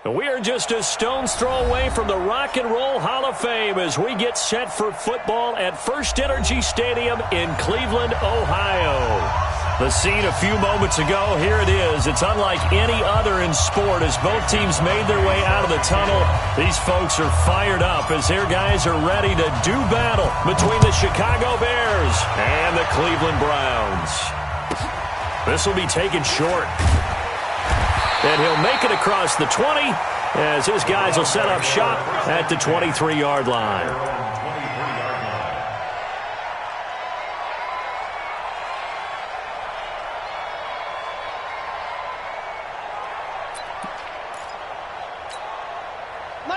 We are just a stone's throw away from the Rock and Roll Hall of Fame as we get set for football at First Energy Stadium in Cleveland, Ohio. The scene a few moments ago, here it is. It's unlike any other in sport as both teams made their way out of the tunnel. These folks are fired up as their guys are ready to do battle between the Chicago Bears and the Cleveland Browns. This will be taken short. And he'll make it across the 20 as his guys will set up shop at the 23-yard line.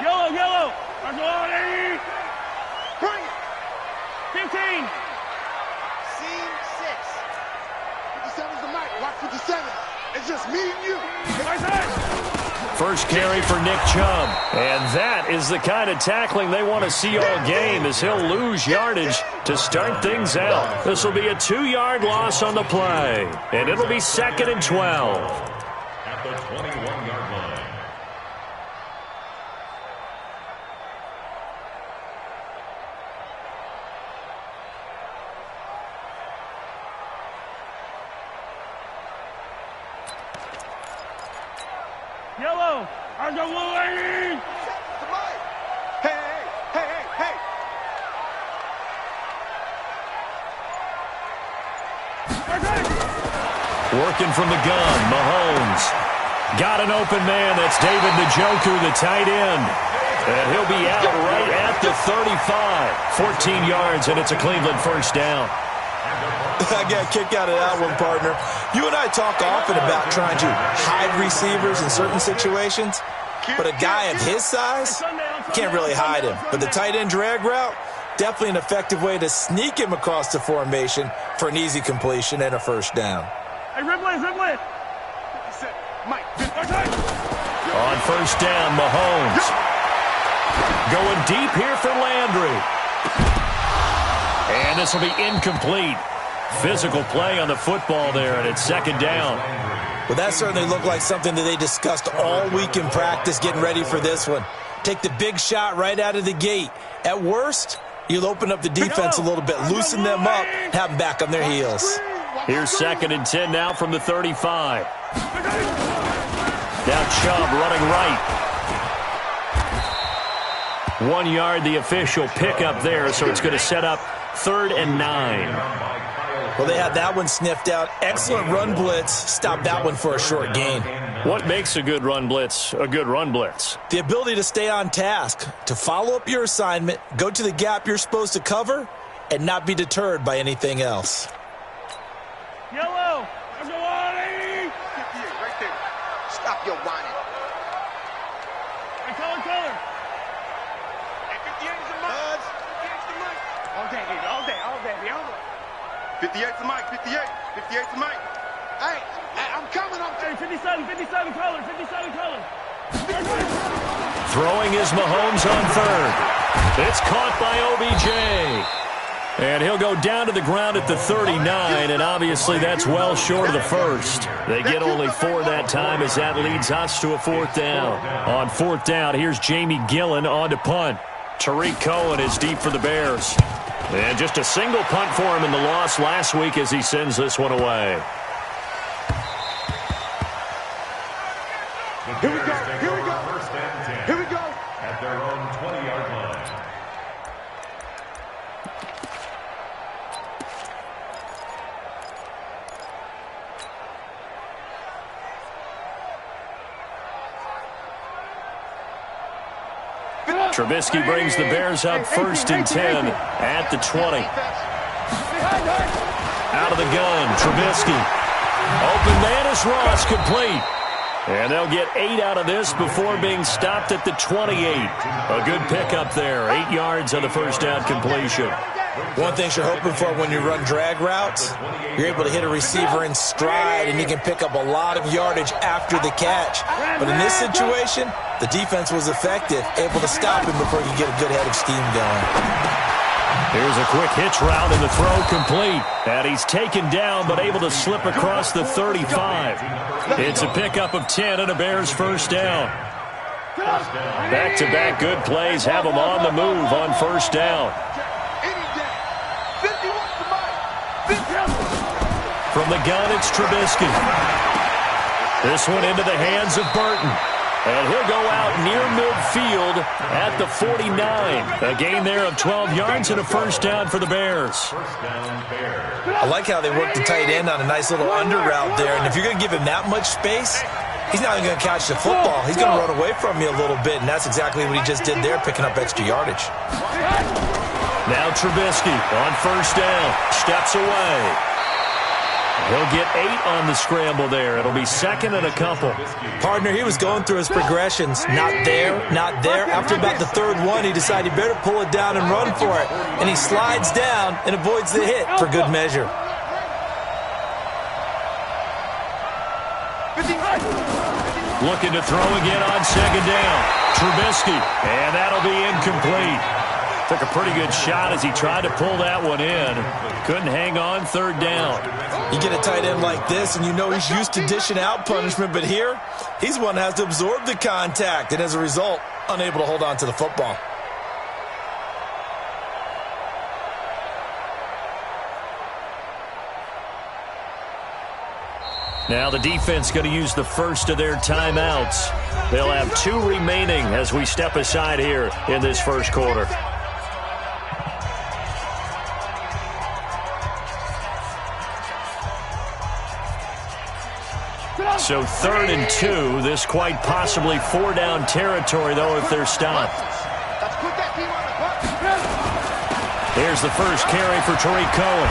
Yellow, yellow. Argolani. Bring it. 15. Scene 6. 57's the mic. Watch 57. It's just me and you. First carry for Nick Chubb. And that is the kind of tackling they want to see all game as he'll lose yardage to start things out. This will be a 2-yard loss on the play. And it'll be 2nd and 12. At the 21-yard line. Yellow. Argolani. Hey, hey, hey, hey, Working from the gun, Mahomes. Got an open man. That's David Njoku, the tight end. And he'll be out right at the 35. 14 yards, and it's a Cleveland first down. I got a kick out of that one, partner. You and I talk often about trying to hide receivers in certain situations, but a guy of his size, can't really hide him. But the tight end drag route, definitely an effective way to sneak him across the formation for an easy completion and a first down. Hey, Ribley, Ribley. Mike. On first down, Mahomes. Going deep here for Landry. And this will be incomplete. Physical play on the football there, and it's 2nd down. Well, that certainly looked like something that they discussed all week in practice getting ready for this one. Take the big shot right out of the gate. At worst, you'll open up the defense a little bit, loosen them up, have them back on their heels. Here's 2nd and 10 now from the 35. Now Chubb running right. 1 yard, the official pickup there, so it's going to set up 3rd and 9. Well, they had that one sniffed out. Excellent run blitz. Stop that one for a short gain. What makes a good run blitz a good run blitz? The ability to stay on task, to follow up your assignment, go to the gap you're supposed to cover, and not be deterred by anything else. Yellow. Argolani. 58, right there. Stop your whining. Hey, color. Hey, 58's the mic. 58's the mic. All day, baby. All day. 58's the mic. 58's the mic. Hey, I'm coming. Hey, 57 color. 57 color. Throwing is Mahomes on 3rd. It's caught by OBJ. And he'll go down to the ground at the 39, and obviously that's well short of the first. They get only 4 that time as that leads us to a 4th down. On 4th down, here's Jamie Gillen on to punt. Tariq Cohen is deep for the Bears. And just a single punt for him in the loss last week as he sends this one away. Here we go. First and 10. Here we go. At their own 20-yard line. Trubisky brings the Bears up 1st and 10 at the 20. Out of the gun, Trubisky. Open man is Ross, complete. And they'll get 8 out of this before being stopped at the 28. A good pickup there, 8 yards on the first down completion. One thing you're hoping for when you run drag routes, you're able to hit a receiver in stride and you can pick up a lot of yardage after the catch. But in this situation, the defense was effective, able to stop him before he could get a good head of steam going. Here's a quick hitch route and the throw complete. And he's taken down but able to slip across the 35. It's a pickup of 10 and a Bears first down. Back-to-back good plays have them on the move on first down. From the gun, it's Trubisky. This one into the hands of Burton. And he'll go out near midfield at the 49. A gain there of 12 yards and a first down for the Bears. I like how they work the tight end on a nice little under route there. And if you're going to give him that much space, he's not even going to catch the football. He's going to run away from you a little bit, and that's exactly what he just did there, picking up extra yardage. Now Trubisky on first down. Steps away. He'll get 8 on the scramble there. It'll be second and a couple. Partner, he was going through his progressions. Not there, not there. After about the third one, he decided he better pull it down and run for it. And he slides down and avoids the hit for good measure. Looking to throw again on second down. Trubisky, and that'll be incomplete. Took a pretty good shot as he tried to pull that one in. Couldn't hang on third down. You get a tight end like this, and you know he's used to dishing out punishment, but here, he's one that has to absorb the contact, and as a result, unable to hold on to the football. Now the defense going to use the first of their timeouts. They'll have 2 remaining as we step aside here in this first quarter. So 3rd and 2. This quite possibly 4-down territory, though, if they're stopped. Here's the first carry for Tariq Cohen.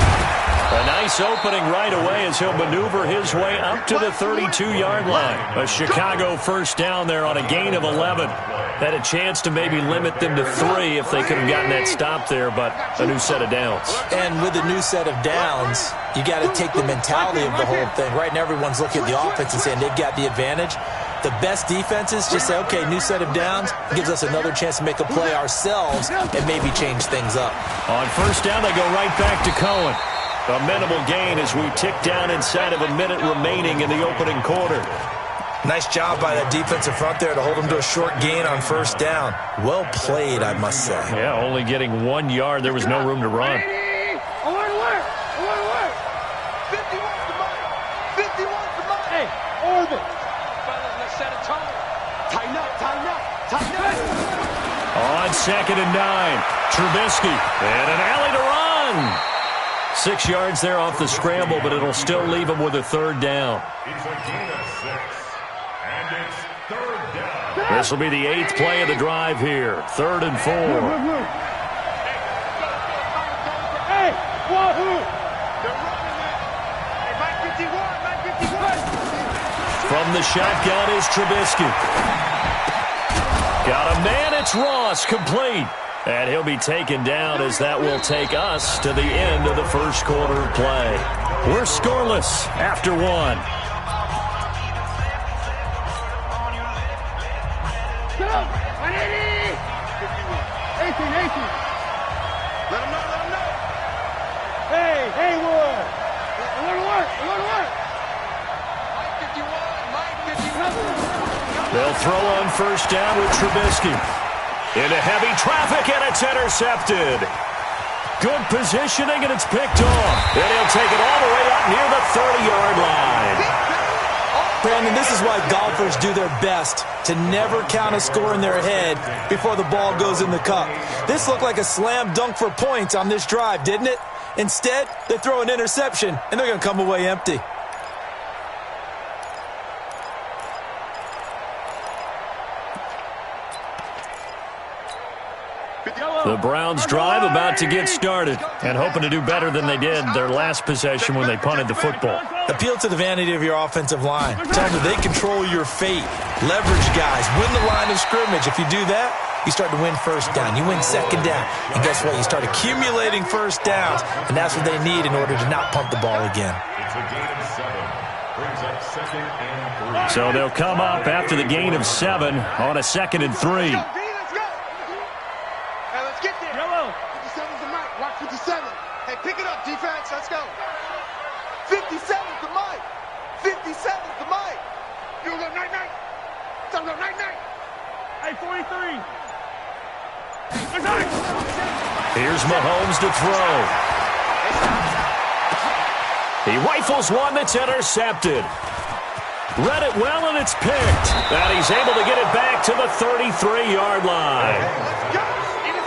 A nice opening right away as he'll maneuver his way up to the 32-yard line. A Chicago first down there on a gain of 11. Had a chance to maybe limit them to 3 if they could have gotten that stop there, but a new set of downs. And with a new set of downs, you got to take the mentality of the whole thing. Right now, everyone's looking at the offense and saying they've got the advantage. The best defenses just say, okay, new set of downs, gives us another chance to make a play ourselves and maybe change things up. On first down, they go right back to Cohen. A minimal gain as we tick down inside of a minute remaining in the opening quarter. Nice job by that defensive front there to hold them to a short gain on first down. Well played, I must say. Yeah, only getting 1 yard. There was no room to run. On 2nd and 9, Trubisky, and an alley to run. 6 yards there off the scramble, but it'll still leave him with a 3rd down. It's a gain of 6, and it's 3rd down. This will be the 8th play of the drive here. 3rd and 4. Hey, wahoo! From the shotgun is Trubisky. Got a man, it's Ross, complete. And he'll be taken down as that will take us to the end of the first quarter of play. We're scoreless after 1. 18. Let him know. Hey, Haywood. I want to work. Mike 51. They'll throw on first down with Trubisky. Into heavy traffic, and it's intercepted. Good positioning, and it's picked off. And he'll take it all the way up near the 30-yard line. Brandon, this is why golfers do their best to never count a score in their head before the ball goes in the cup. This looked like a slam dunk for points on this drive, didn't it? Instead, they throw an interception, and they're going to come away empty. The Browns drive about to get started and hoping to do better than they did their last possession when they punted the football. Appeal to the vanity of your offensive line. Tell them that they control your fate. Leverage guys. Win the line of scrimmage. If you do that, you start to win first down. You win second down. And guess what? You start accumulating first downs, and that's what they need in order to not punt the ball again. It's a gain of 7. Brings up 2nd and 3. So they'll come up after the gain of 7 on a 2nd and 3. Pick it up, defense. Let's go. 57's the mic. 57's the mic. You go night-night. Don't go night-night. Hey, 43. Here's Mahomes to throw. He rifles one that's intercepted. Read it well, and it's picked. And he's able to get it back to the 33-yard line.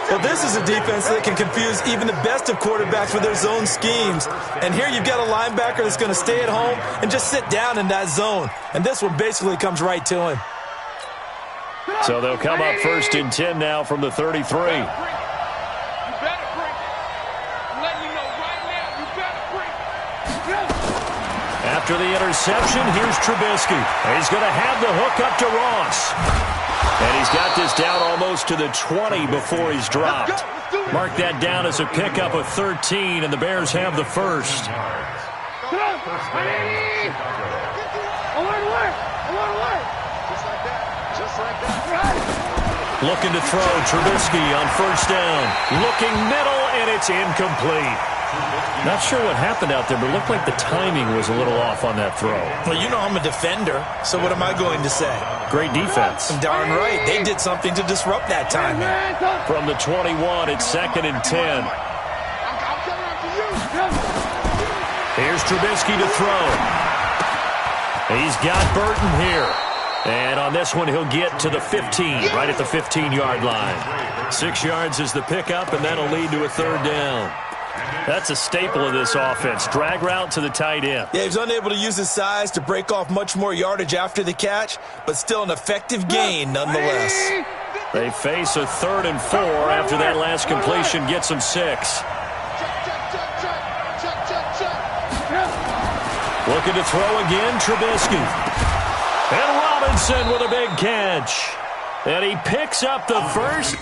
Well, this is a defense that can confuse even the best of quarterbacks with their zone schemes. And here you've got a linebacker that's going to stay at home and just sit down in that zone. And this one basically comes right to him. So they'll come up 1st and 10 now from the 33. After the interception, here's Trubisky. He's going to have the hook up to Ross. And he's got this down almost to the 20 before he's dropped. Mark that down as a pickup of 13, and the Bears have the first. Looking to throw, Trubisky on 1st down. Looking middle, and it's incomplete. Not sure what happened out there, but it looked like the timing was a little off on that throw. Well, you know I'm a defender, so what am I going to say? Great defense. Darn right. They did something to disrupt that timing. From the 21, it's 2nd and 10. Here's Trubisky to throw. He's got Burton here. And on this one, he'll get to the 15, right at the 15-yard line. 6 yards is the pickup, and that'll lead to a 3rd down. That's a staple of this offense. Drag route to the tight end. Yeah, he's unable to use his size to break off much more yardage after the catch, but still an effective gain nonetheless. They face a 3rd and 4 after that last completion gets them 6. Looking to throw again, Trubisky. And Robinson with a big catch. And he picks up the first.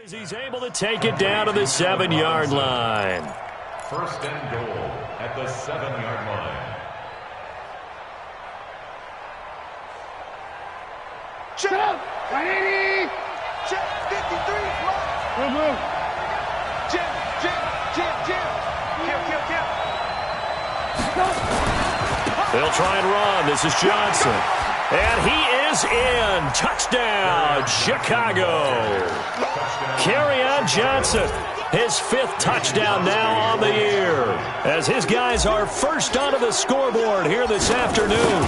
As he's able to take it down to the 7-yard line. 1st and goal at the 7-yard line. Check! 180! Check! 53! Move. Jim! Kill! They'll try and run. This is Johnson. And he is in. Touchdown, Chicago. Kerryon Johnson, his 5th touchdown now on the year, as his guys are first onto the scoreboard here this afternoon.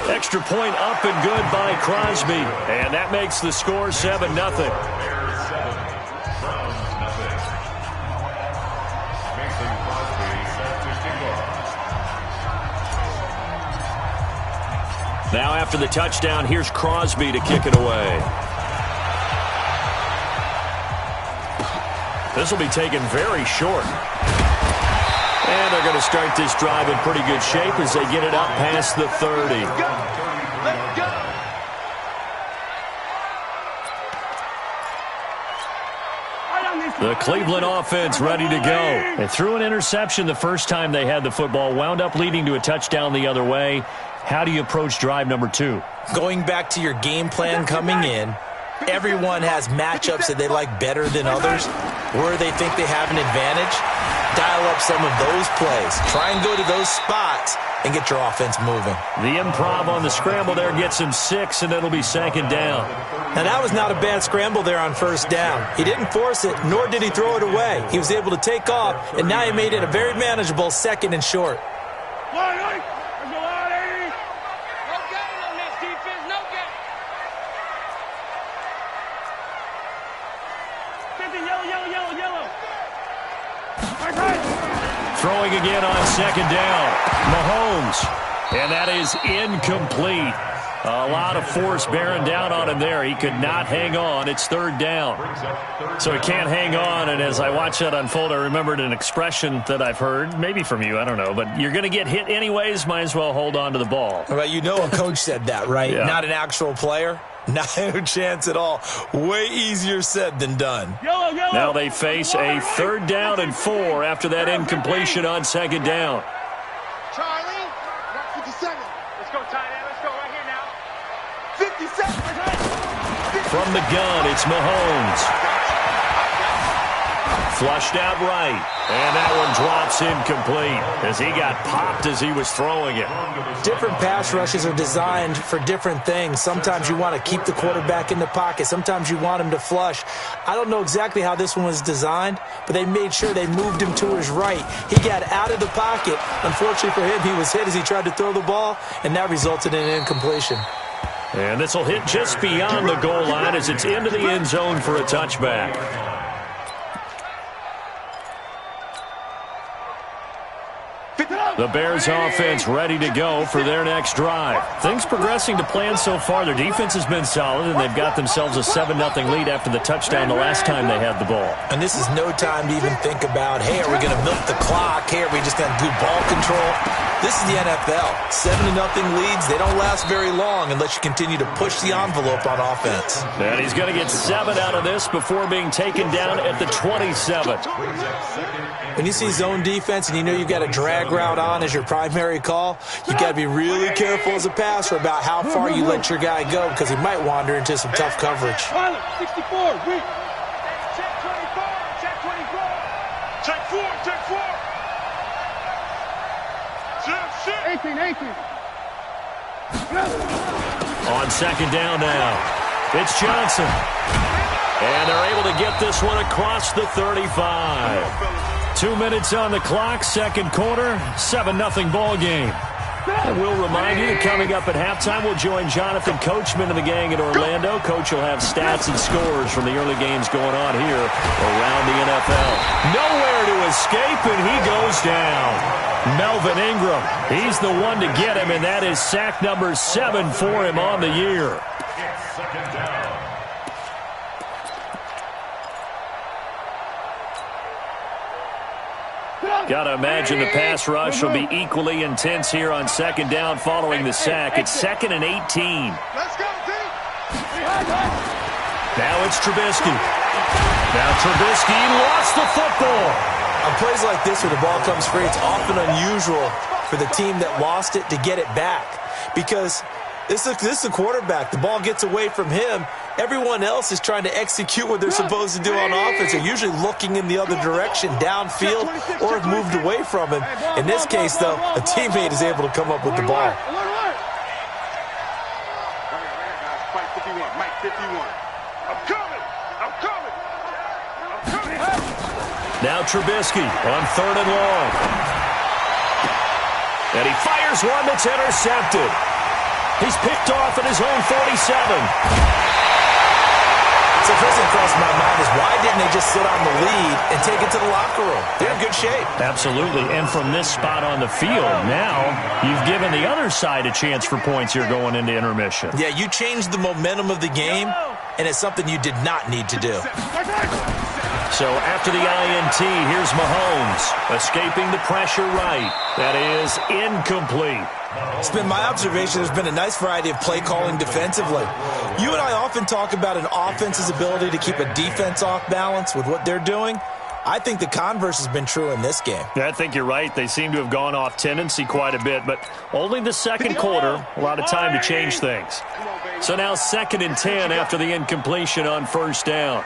Extra point up and good by Crosby, and that makes the score 7-0. Now after the touchdown, here's Crosby to kick it away. This will be taken very short. And they're going to start this drive in pretty good shape as they get it up past the 30. Let's go! The Cleveland offense ready to go. They threw an interception the first time they had the football, wound up leading to a touchdown the other way. How do you approach drive number 2? Going back to your game plan coming in, everyone has matchups that they like better than others, where they think they have an advantage. Dial up some of those plays. Try and go to those spots and get your offense moving. The improv on the scramble there gets him 6, and it'll be 2nd down. Now, that was not a bad scramble there on 1st down. He didn't force it, nor did he throw it away. He was able to take off, and now he made it a very manageable 2nd and short. Throwing again on 2nd down. Mahomes. And that is incomplete. A lot of force bearing down on him there. He could not hang on. It's 3rd down. So he can't hang on, and as I watch that unfold, I remembered an expression that I've heard, maybe from you, I don't know, but you're going to get hit anyways, might as well hold on to the ball. Well, you know a coach said that, right? Yeah. Not an actual player. No chance at all. Way easier said than done. Now they face a 3rd down and 4 after that incompletion on 2nd down. Charlie, 57. Let's go, tight end. Let's go right here now. 57. From the gun, it's Mahomes. Flushed out right. And that one drops incomplete as he got popped as he was throwing it. Different pass rushes are designed for different things. Sometimes you want to keep the quarterback in the pocket. Sometimes you want him to flush. I don't know exactly how this one was designed, but they made sure they moved him to his right. He got out of the pocket. Unfortunately for him, he was hit as he tried to throw the ball, and that resulted in an incompletion. And this will hit just beyond the goal line as it's into the end zone for a touchback. The Bears offense ready to go for their next drive. Things progressing to plan so far. Their defense has been solid, and they've got themselves a 7-0 lead after the touchdown the last time they had the ball. And this is no time to even think about, hey, are we going to milk the clock? Hey, are we just going to do ball control? This is the NFL. 7-0 leads, they don't last very long unless you continue to push the envelope on offense. And he's going to get 7 out of this before being taken down at the 27. When you see zone defense and you know you've got a drag route on as your primary call, you got to be really careful as a passer about how far you let your guy go because he might wander into some tough coverage. 64, check 24, check 24. Check 4, check 4. 18. On 2nd down now, it's Johnson. And they're able to get this one across the 35. 2 minutes on the clock, 2nd quarter, 7-0 ball game. And we'll remind you that coming up at halftime, we'll join Jonathan Coachman and the gang in Orlando. Coach will have stats and scores from the early games going on here around the NFL. Nowhere to escape, and he goes down. Melvin Ingram, he's the one to get him, and that is sack number 7 for him on the year. It's 2nd down. Got to imagine the pass rush will be equally intense here on 2nd down following the sack. It's 2nd and 18. Let's go, D. Now it's Trubisky. Now Trubisky lost the football. On plays like this where the ball comes free, it's often unusual for the team that lost it to get it back because this is a quarterback. The ball gets away from him. Everyone else is trying to execute what they're supposed to do on offense. They're usually looking in the other direction, downfield, or have moved away from him. In this case, though, a teammate is able to come up with the ball. Mike 51, Mike 51. I'm coming. Now Trubisky on 3rd and long. And he fires one that's intercepted. He's picked off at his own 47. So first thing across my mind is why didn't they just sit on the lead and take it to the locker room? They're in good shape. Absolutely. And from this spot on the field, now you've given the other side a chance for points here going into intermission. Yeah, you changed the momentum of the game, and it's something you did not need to do. So after the INT, here's Mahomes escaping the pressure right. That is incomplete. It's been my observation there's been a nice variety of play calling defensively. You and I often talk about an offense's ability to keep a defense off balance with what they're doing. I think the converse has been true in this game. Yeah, I think you're right. They seem to have gone off tendency quite a bit, but only the 2nd quarter, a lot of time to change things. So now 2nd and 10 after the incompletion on 1st down.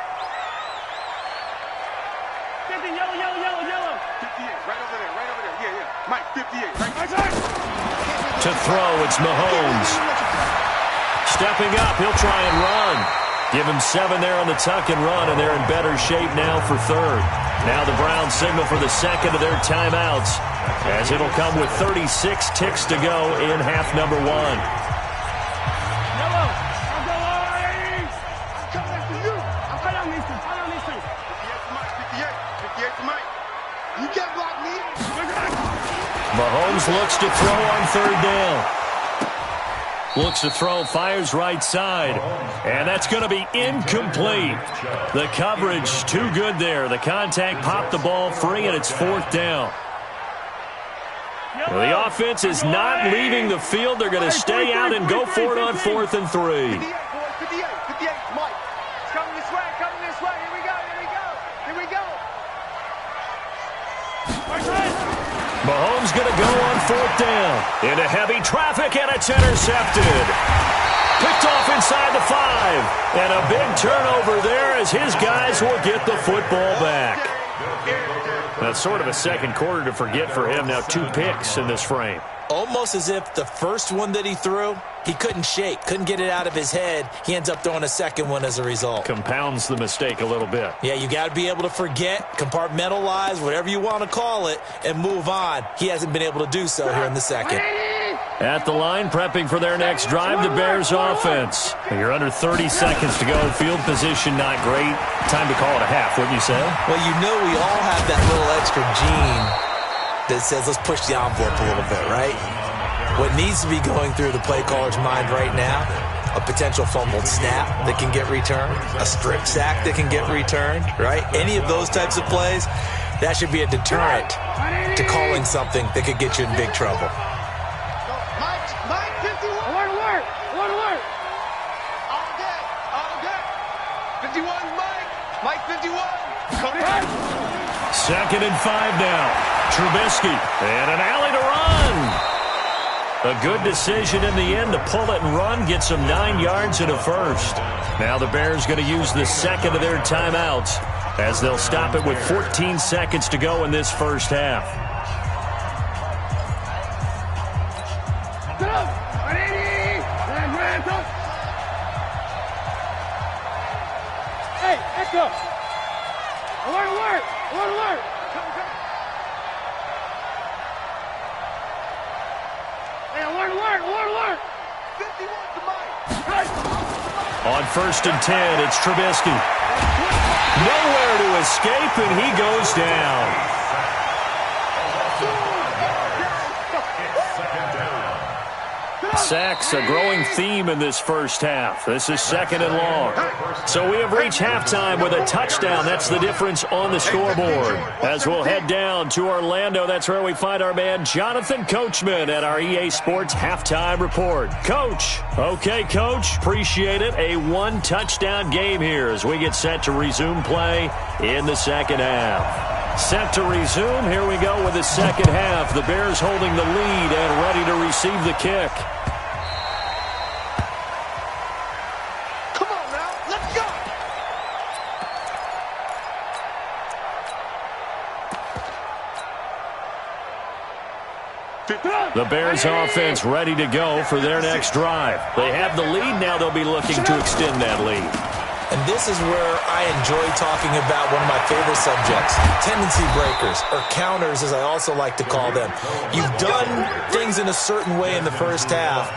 To throw, it's Mahomes. Stepping up, he'll try and run. Give him 7 there on the tuck and run, and they're in better shape now for 3rd. Now the Browns signal for the 2nd of their timeouts, as it'll come with 36 ticks to go in half number 1. You can't block me. Mahomes looks to throw on 3rd down. Looks to throw, fires right side. And that's going to be incomplete. The coverage too good there. The contact popped the ball free, and it's 4th down. Well, the offense is not leaving the field. They're going to stay out and go for it on 4th and 3. 58, Mike. It's coming this way, coming this way. Here we go, here we go, here we go. Mahomes going to go on 4th down. Into heavy traffic, and it's intercepted. Picked off inside the 5. And a big turnover there as his guys will get the football back. That's sort of a second quarter to forget for him. Now 2 picks in this frame. Almost as if the first one that he threw, he couldn't shake, couldn't get it out of his head. He ends up throwing a second one as a result. Compounds the mistake a little bit. Yeah, you got to be able to forget, compartmentalize, whatever you want to call it, and move on. He hasn't been able to do so here in the second. At the line, prepping for their next drive, the Bears offense. You're under 30 seconds to go. Field position not great. Time to call it a half, wouldn't you say? Well, you know we all have that little extra gene that says let's push the envelope a little bit, right? What needs to be going through the play caller's mind right now, a potential fumbled snap that can get returned, a strip sack that can get returned, right? Any of those types of plays, that should be a deterrent to calling something that could get you in big trouble. Mike, 51. Alert. All day. 51, Mike 51. Cody. 2nd and 5 now. Trubisky, and an alley to run. A good decision in the end to pull it and run, get some 9 yards and a first. Now the Bears going to use the second of their timeouts as they'll stop it with 14 seconds to go in this first half. Hey, echo. Alert. Hey, alert. 51 to Mike. On 1st and 10, it's Trubisky. Nowhere to escape, and he goes down. Sacks, a growing theme in this first half. This is 2nd and long. So we have reached halftime with a touchdown. That's the difference on the scoreboard. As we'll head down to Orlando, that's where we find our man Jonathan Coachman at our EA Sports Halftime Report. Coach. Okay, Coach. Appreciate it. A 1-touchdown game here as we get set to resume play in the second half. Set to resume. Here we go with the second half. The Bears holding the lead and ready to receive the kick. The Bears offense ready to go for their next drive. They have the lead. Now they'll be looking to extend that lead. And this is where I enjoy talking about one of my favorite subjects, tendency breakers, or counters as I also like to call them. You've done things in a certain way in the first half,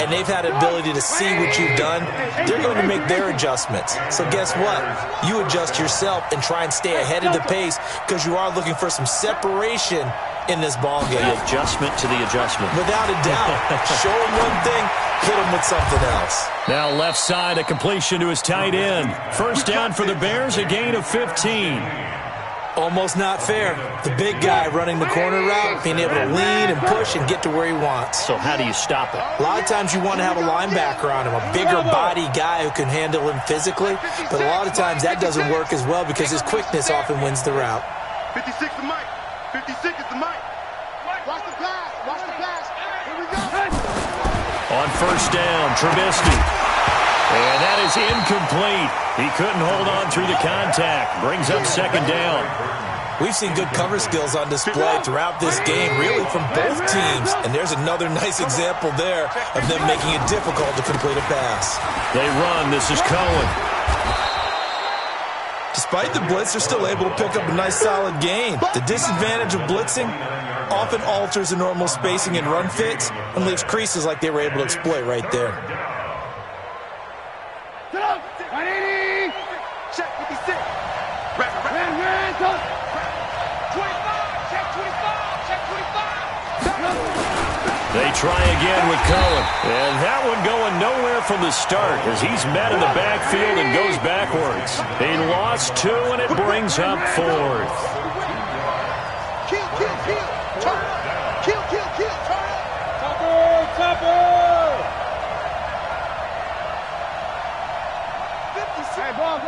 and they've had ability to see what you've done. They're going to make their adjustments. So guess what? You adjust yourself and try and stay ahead of the pace because you are looking for some separation in this ball game. The adjustment to the adjustment. Without a doubt. Show him one thing, hit him with something else. Now left side, a completion to his tight end. First down for the Bears, a gain of 15. Almost not fair. The big guy running the corner route, being able to lean and push and get to where he wants. So how do you stop it? A lot of times you want to have a linebacker on him, a bigger body guy who can handle him physically. But a lot of times that doesn't work as well because his quickness often wins the route. 56 to Mike. 56 is the Mike. Watch the pass. Watch the pass. Here we go. On first down, Trubisky. And that is incomplete. He couldn't hold on through the contact. Brings up second down. We've seen good cover skills on display throughout this game, really from both teams. And there's another nice example there of them making it difficult to complete a pass. They run. This is Cohen. Despite the blitz, they're still able to pick up a nice solid gain. The disadvantage of blitzing often alters the normal spacing and run fits and leaves creases like they were able to exploit right there. Get up! 180! Check 56. Ran, 25. Check 25. Check 25. They try again with Cohen. And that one going nowhere from the start as he's met in the backfield and goes backwards. He lost 2, and it brings up 4th. Kill. Turn up. Kill. Turn up. Topper! Hey, ball.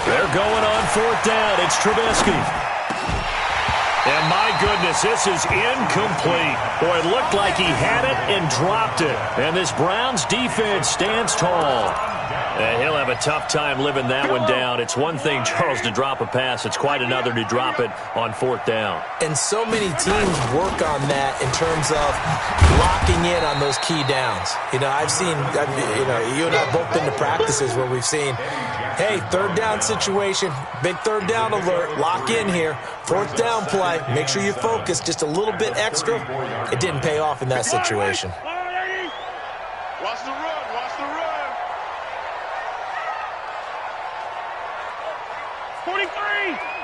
They're going on 4th down. It's Trubisky. And my goodness, this is incomplete. Boy, it looked like he had it and dropped it. And this Browns defense stands tall. And he'll have a tough time living that one down. It's one thing, Charles, to drop a pass. It's quite another to drop it on 4th down. And so many teams work on that in terms of locking in on those key downs. You know, you and I both been to practices where we've seen, hey, 3rd down situation, big 3rd down alert, lock in here. 4th down play, make sure you focus just a little bit extra. It didn't pay off in that situation. Watch the run. 43.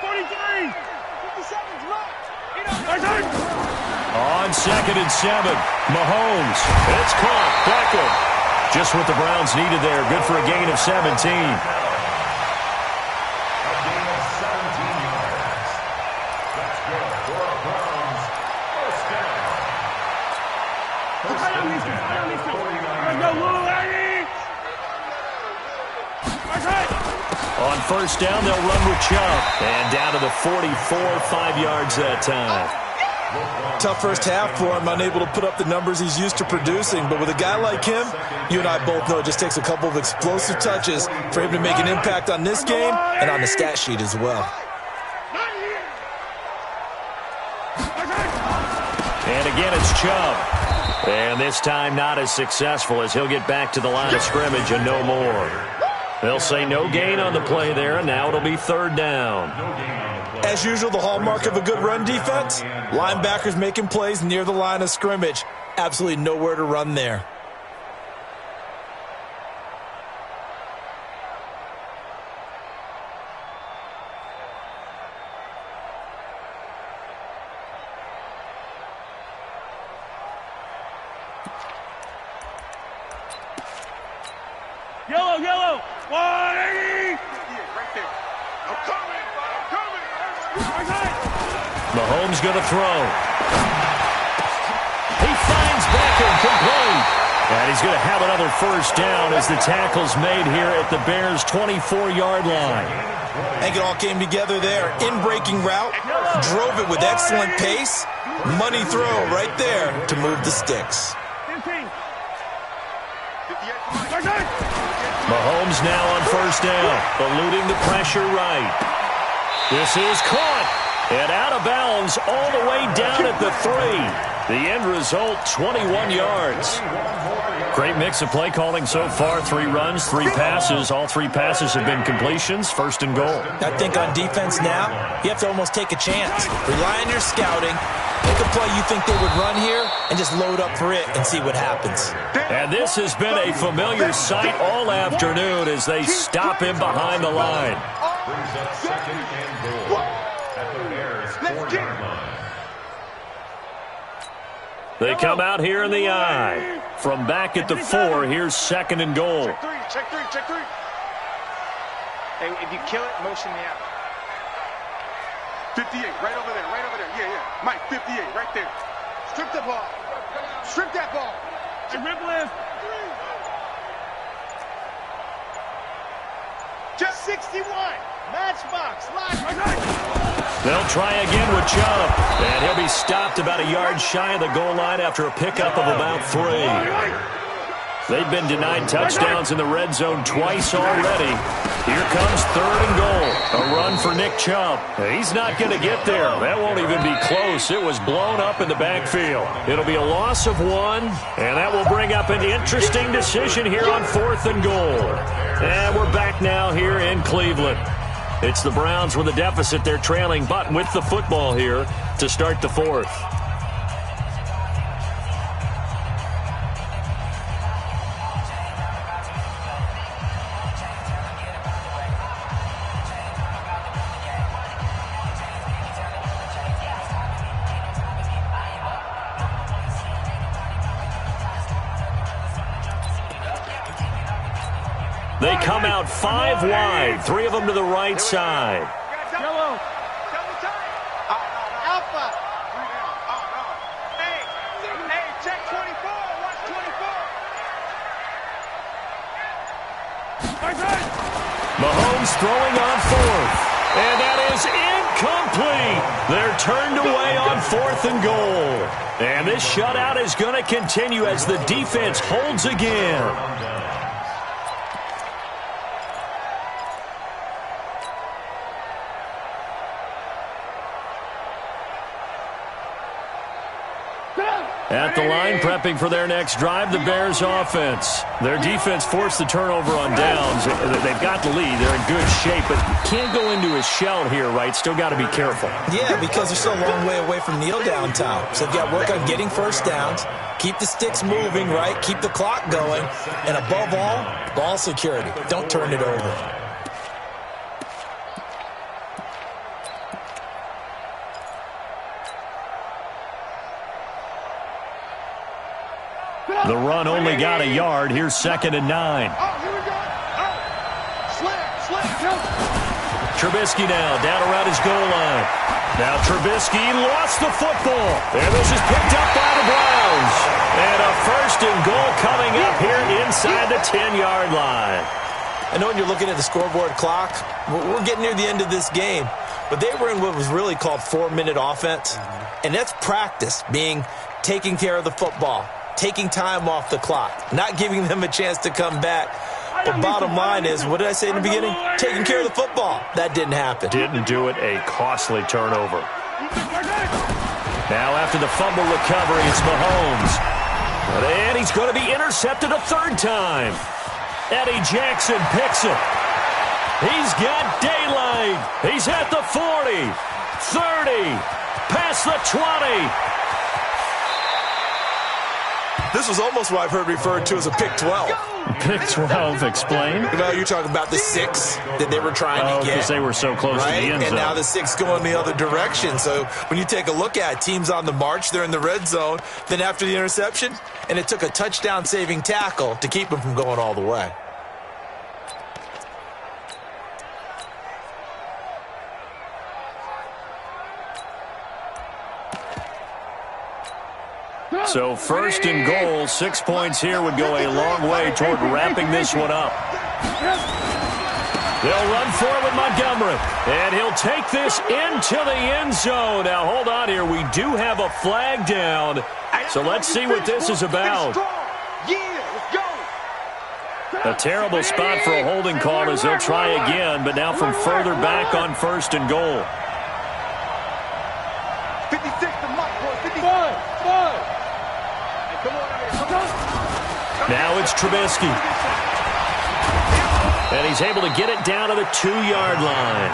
57's left. On 2nd and 7, Mahomes. It's caught. Beckham. Just what the Browns needed there. Good for a gain of 17. A gain of 17 yards. That's good for a Browns first down. First down. Let's go, Lou, Eddie. On 1st down, they'll run with Chubb. And down to the 44, 5 yards that time. Tough first half for him, unable to put up the numbers he's used to producing. But with a guy like him, you and I both know it just takes a couple of explosive touches for him to make an impact on this game and on the stat sheet as well. And again, it's Chubb. And this time not as successful as he'll get back to the line of scrimmage and no more. They'll say no gain on the play there, and now it'll be 3rd down. As usual, the hallmark of a good run defense, linebackers making plays near the line of scrimmage. Absolutely nowhere to run there. Yellow. 180. Right there. I'm coming. Mahomes going to throw. He finds Beckham complete. And he's going to have another 1st down as the tackle's made here at the Bears' 24-yard line. I think it all came together there. In-breaking route, drove it with excellent pace. Money throw right there to move the sticks. 15. Mahomes now on 1st down, eluding the pressure right. This is caught and out of bounds all the way down at the 3. The end result, 21 yards. Great mix of play calling so far. 3 runs, 3 passes. All 3 passes have been completions. 1st and goal. I think on defense now, you have to almost take a chance. Rely on your scouting. Pick a play you think they would run here and just load up for it and see what happens. And this has been a familiar sight all afternoon as they stop him behind the line. Brings up 2nd and goal at the Bears' 4-yard line. They come out here in the eye. From back at the 4, here's 2nd and goal. Check three. Hey, if you kill it, motion me out. 58, right over there. Yeah. Mike, 58, right there. Strip the ball. Strip that ball. And rip lift. Just 61. Matchbox. They'll try again with Chubb. And he'll be stopped about a yard shy of the goal line after a pickup of about 3. They've been denied touchdowns in the red zone twice already. Here comes 3rd and goal. A run for Nick Chubb. He's not going to get there. That won't even be close. It was blown up in the backfield. It'll be a loss of 1, and that will bring up an interesting decision here on 4th and goal. And we're back now here in Cleveland. It's the Browns with a deficit. They're trailing, but with the football here to start the 4th. They come out 5 wide, 3 of them to the right side. Yellow. Alpha. Hey, check 24. Watch 24. Mahomes throwing on fourth. And that is incomplete. They're turned away on 4th and goal. And this shutout is going to continue as the defense holds again. At the line, prepping for their next drive, the Bears offense. Their defense forced the turnover on downs. They've got the lead. They're in good shape, but can't go into a shell here, right? Still got to be careful. Yeah, because they're still a long way away from kneel down time. So they've got to work on getting first downs, keep the sticks moving, right? Keep the clock going. And above all, ball security. Don't turn it over. The run only got a yard. Here's 2nd and 9. Oh, here we go. Oh. Slip. Trubisky now down around his goal line. Now Trubisky lost the football. And this is picked up by the Browns. And a 1st and goal coming up here inside the 10-yard line. I know when you're looking at the scoreboard clock, we're getting near the end of this game. But they were in what was really called 4-minute offense. And that's practice, being taking care of the football, taking time off the clock, not giving them a chance to come back. But bottom line is, what did I say in the beginning? Taking care of the football. That didn't happen. Didn't do it. A costly turnover. Now after the fumble recovery, it's Mahomes. And he's going to be intercepted a 3rd time. Eddie Jackson picks it. He's got daylight. He's at the 40, 30, past the 20. This was almost what I've heard referred to as a pick 12. Pick 12, explain. You know, you're talking about the 6 that they were trying to get. Because they were so close to the end zone. And now the 6 going the other direction. So when you take a look at teams on the march, they're in the red zone. Then after the interception, and it took a touchdown-saving tackle to keep them from going all the way. So 1st and goal, 6 points here would go a long way toward wrapping this one up. They'll run forward with Montgomery, and he'll take this into the end zone. Now, hold on here. We do have a flag down, so let's see what this is about. A terrible spot for a holding call as they'll try again, but now from further back on 1st and goal. 56 to Mike, boy. 55. Now it's Trubisky. And he's able to get it down to the 2-yard line.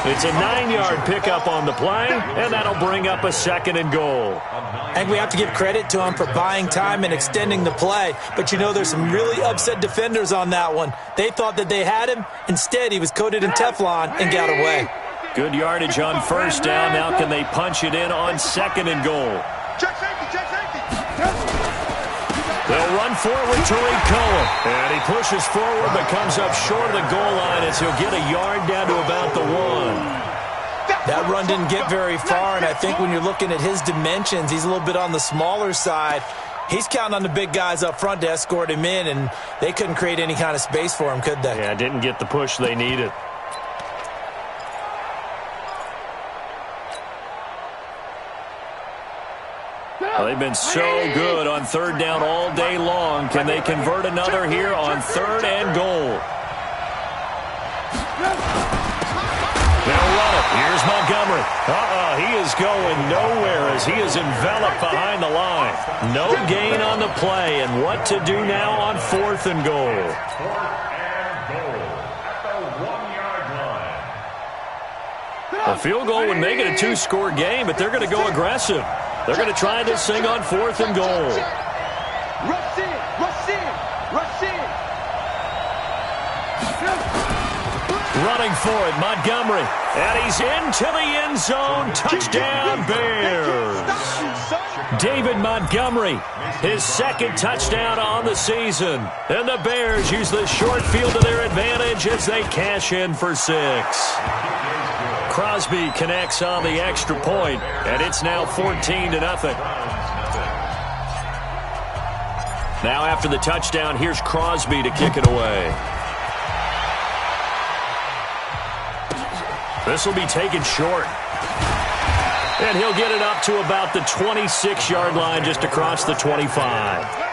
It's a 9-yard pickup on the play, and that'll bring up a 2nd and goal. I think we have to give credit to him for buying time and extending the play. But, you know, there's some really upset defenders on that one. They thought that they had him. Instead, he was coated in Teflon and got away. Good yardage on 1st down. Now can they punch it in on 2nd and goal? Check safety. They'll run forward with Tariq Cohen. And he pushes forward but comes up short of the goal line as he'll get a yard down to about the 1. That run didn't get very far, and I think when you're looking at his dimensions, he's a little bit on the smaller side. He's counting on the big guys up front to escort him in, and they couldn't create any kind of space for him, could they? Yeah, didn't get the push they needed. Well, they've been so good on 3rd down all day long. Can they convert another here on 3rd and goal? They'll run it. Here's Montgomery. He is going nowhere as he is enveloped behind the line. No gain on the play, and what to do now on 4th and goal. 4th and goal at the 1-yard line. A field goal would make it a 2-score game, but they're going to go aggressive. They're going to try this thing on 4th and goal. Rush in. Running for it, Montgomery. And he's into the end zone. Touchdown, Bears. David Montgomery, his 2nd touchdown on the season. And the Bears use the short field to their advantage as they cash in for 6. Crosby connects on the extra point, and it's now 14-0. Now after the touchdown, here's Crosby to kick it away. This will be taken short. And he'll get it up to about the 26-yard line, just across the 25.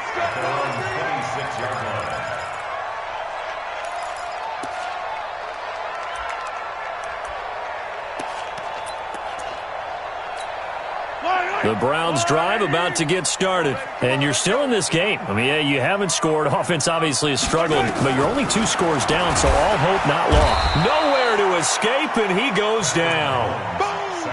The Browns drive about to get started. And you're still in this game. I mean, yeah, you haven't scored. Offense obviously is struggling, but you're only 2 scores down, so all hope not lost. Nowhere to escape, and he goes down.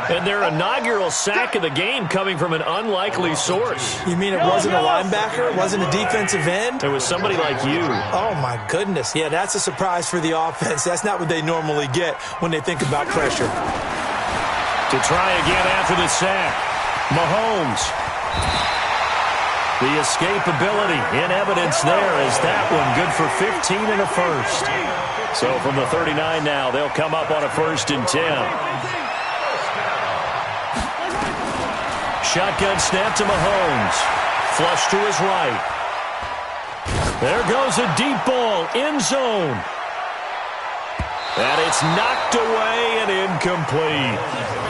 And their inaugural sack of the game coming from an unlikely source. You mean it wasn't a linebacker? It wasn't a defensive end? It was somebody like you. Oh, my goodness. Yeah, that's a surprise for the offense. That's not what they normally get when they think about pressure. To try again after the sack. Mahomes. The escapability in evidence there as that one good for 15 and a first. So from the 39 now, they'll come up on a 1st and 10. Shotgun snap to Mahomes. Flush to his right. There goes a deep ball, end zone. And it's knocked away and incomplete.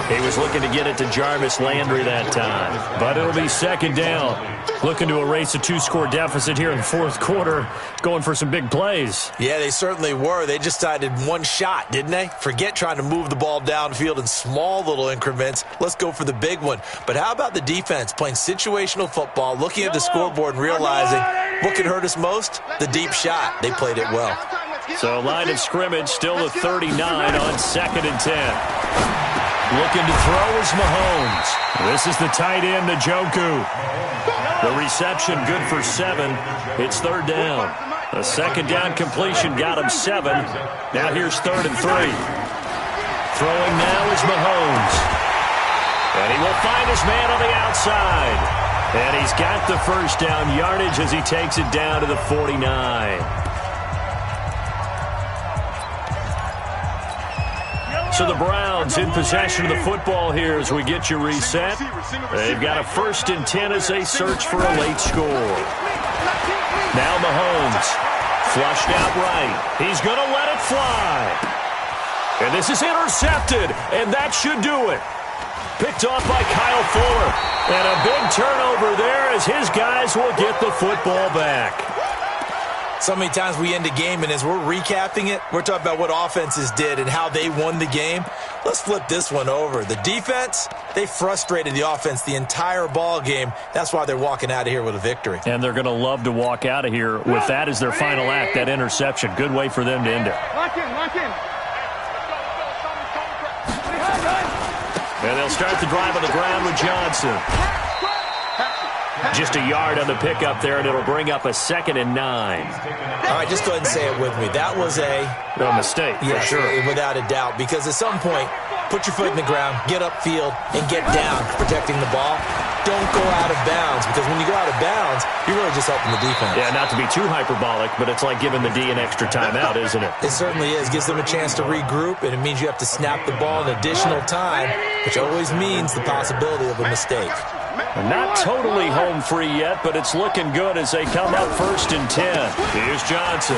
He was looking to get it to Jarvis Landry that time. But it'll be 2nd down. Looking to erase a 2-score deficit here in the 4th quarter. Going for some big plays. Yeah, they certainly were. They just decided one shot, didn't they? Forget trying to move the ball downfield in small little increments. Let's go for the big one. But how about the defense playing situational football, looking at the scoreboard and realizing what can hurt us most? The deep shot. They played it well. So line of scrimmage still the 39 on 2nd and 10. Looking to throw is Mahomes. This is the tight end, Njoku. The reception good for 7. It's 3rd down. A 2nd down completion got him 7. Now here's 3rd and 3. Throwing now is Mahomes. And he will find his man on the outside. And he's got the 1st down yardage as he takes it down to the 49. So the Browns in possession of the football here as we get you reset. They've got a 1st and 10 as they search for a late score. Now Mahomes. Flushed out right. He's going to let it fly. And this is intercepted, and that should do it. Picked off by Kyle Fuller. And a big turnover there as his guys will get the football back. So many times we end a game, and as we're recapping it, we're talking about what offenses did and how they won the game. Let's flip this one over. The defense, they frustrated the offense the entire ball game. That's why they're walking out of here with a victory. And they're going to love to walk out of here with that as their final act, that interception. Good way for them to end it. Lock in, lock in. And they'll start the drive on the ground with Johnson. Just a yard on the pickup there, and it'll bring up a 2nd and 9. All right, just go ahead and say it with me. That was a mistake, yeah, for sure. Without a doubt, because at some point, put your foot in the ground, get upfield, and get down protecting the ball. Don't go out of bounds, because when you go out of bounds, you're really just helping the defense. Yeah, not to be too hyperbolic, but it's like giving the D an extra timeout, isn't it? It certainly is. Gives them a chance to regroup, and it means you have to snap the ball in additional time, which always means the possibility of a mistake. Not totally home free yet, but it's looking good as they come up 1st and 10. Here's Johnson.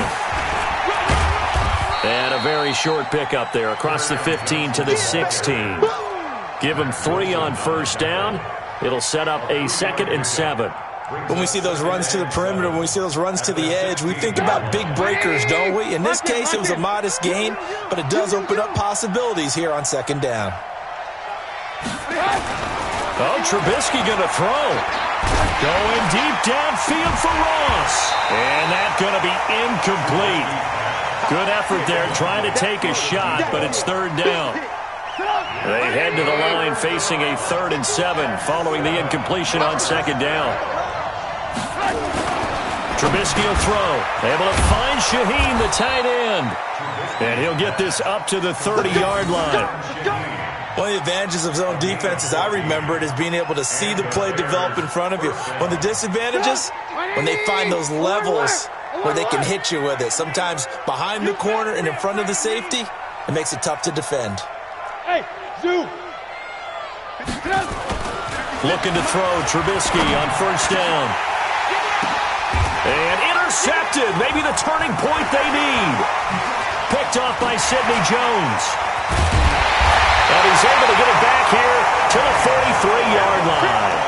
And a very short pickup there across the 15 to the 16. Give him 3 on 1st down. It'll set up a 2nd and 7. When we see those runs to the perimeter, when we see those runs to the edge, we think about big breakers, don't we? In this case, it was a modest gain, but it does open up possibilities here on 2nd down. Oh, Trubisky going to throw. Going deep downfield for Ross. And that's going to be incomplete. Good effort there trying to take a shot, but it's 3rd down. They head to the line facing a 3rd and 7 following the incompletion on 2nd down. Trubisky will throw. Able to find Shaheen, the tight end. And he'll get this up to the 30-yard line. One of the advantages of zone defense, as I remember it, is being able to see the play develop in front of you. One of the disadvantages, when they find those levels where they can hit you with it. Sometimes behind the corner and in front of the safety, it makes it tough to defend. Hey, Zoo. Looking to throw Trubisky on 1st down. And intercepted. Maybe the turning point they need. Picked off by Sidney Jones. And he's able to get it back here to the 43-yard line.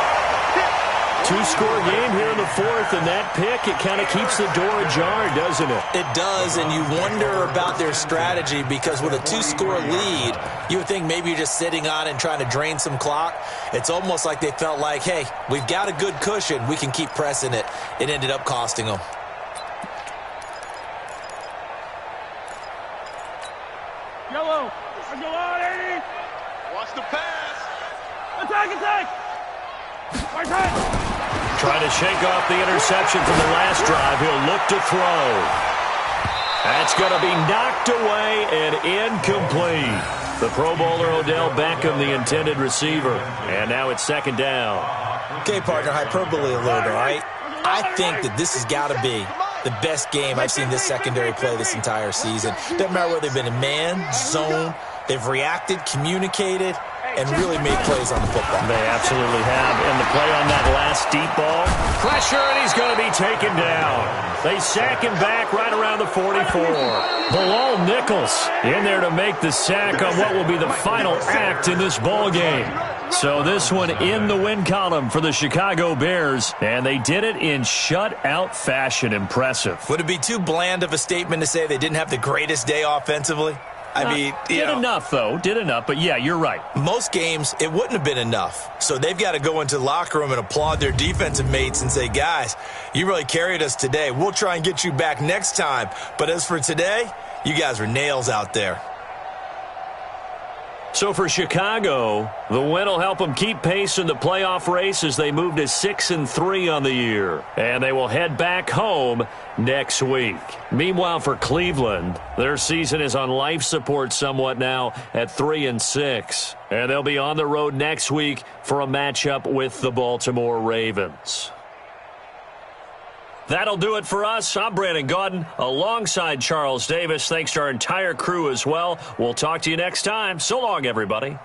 Two-score game here in the fourth, and that pick, it kind of keeps the door ajar, doesn't it? It does, and you wonder about their strategy because with a two-score lead, you would think maybe you're just sitting on it and trying to drain some clock. It's almost like they felt like, hey, we've got a good cushion. We can keep pressing it. It ended up costing them. Yellow. Go on, 80. Watch the pass. Attack. Right side. Trying to shake off the interception from the last drive. He'll look to throw. That's going to be knocked away and incomplete. The Pro Bowler Odell Beckham, the intended receiver. And now it's second down. Okay, partner, hyperbole alert, all right? I think that this has got to be the best game I've seen this secondary play this entire season. Doesn't matter whether they've been in man, zone, they've reacted, communicated, and really made plays on the football. They absolutely have. And the play on that last deep ball, pressure, and he's going to be taken down. They sack him back right around the 44. Bilal Nichols in there to make the sack on what will be the final act in this ball game. So this one in the win column for the Chicago Bears, and they did it in shutout fashion. Impressive. Would it be too bland of a statement to say they didn't have the greatest day offensively? I mean, did enough, though. Did enough, but yeah, you're right. Most games, it wouldn't have been enough. So they've got to go into the locker room and applaud their defensive mates and say, guys, you really carried us today. We'll try and get you back next time. But as for today, you guys were nails out there. So for Chicago, the win will help them keep pace in the playoff race as they move to 6-3 on the year. And they will head back home next week. Meanwhile, for Cleveland, their season is on life support somewhat now at 3-6. And they'll be on the road next week for a matchup with the Baltimore Ravens. That'll do it for us. I'm Brandon Gaudin alongside Charles Davis. Thanks to our entire crew as well. We'll talk to you next time. So long, everybody.